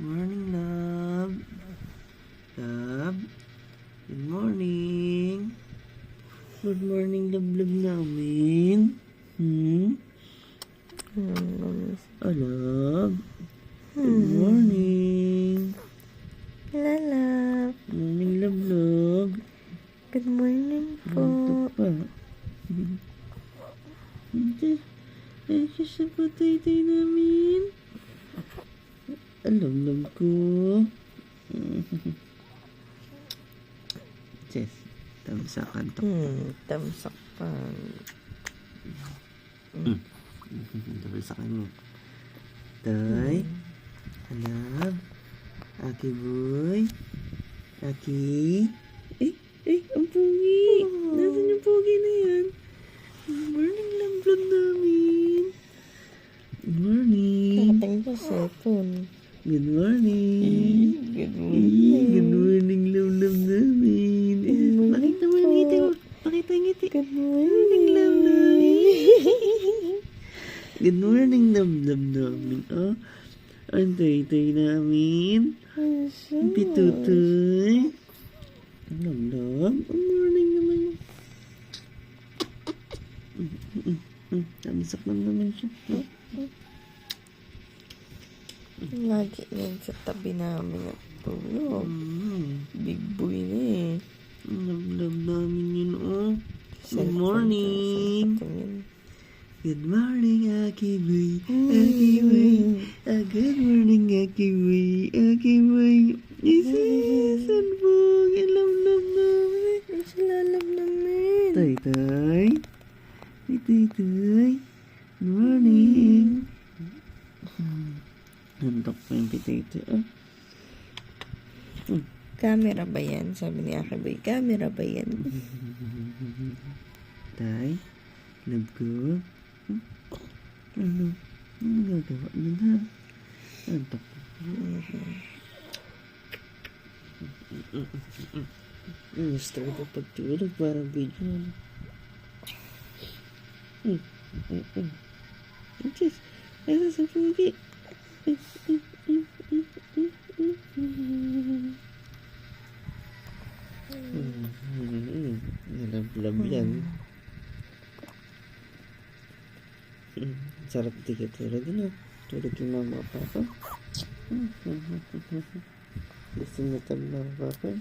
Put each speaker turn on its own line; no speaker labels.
Morning, love. Love. Good morning. Good morning, love namin. Oh, love. Good morning.
Love.
Morning, love.
Good morning po.
Ito pa. Ay, kasi po tay namin. Alam ko. Jess, tamsakan to.
Tamsakan.
Tamsakan mo. Tay. Alam. Aki boy. Aki. Ang pogi. Nasaan yung pogi na yan? Morning lang vlog namin. Good morning.
Nakating pa cellphone.
Good morning.
Good morning.
Good morning, love namin. Pakita mo yung ngiti mo. Pakita yung ngiti.
Good morning.
Love namin. Good morning, love namin. Oh, ang tay namin. Ang pitutoy. Love. Good morning naman. Tamsak lang naman siya.
Lagi yan sa tabi namin at tulog. Big boy na eh.
Love namin yun, oh. Good morning. Good morning, Aki Boy. Aki Boy. Good morning, Aki Boy. Aki Boy. Isisan po. Love namin.
Love namin.
Tay. Good morning. Nantok pa yung potato.
Camera ba yan? Sabi ni Aki Boy, camera ba yan?
Tay, love ko. Ano gagawa nun, ha? Nantok. Gusto ko pa pagtulog, parang video. Just, nasa sa pugi. Love yan. Sarap di ka tulad, ano? Tulad yung mama at papa. Gusto mo tabi na papa?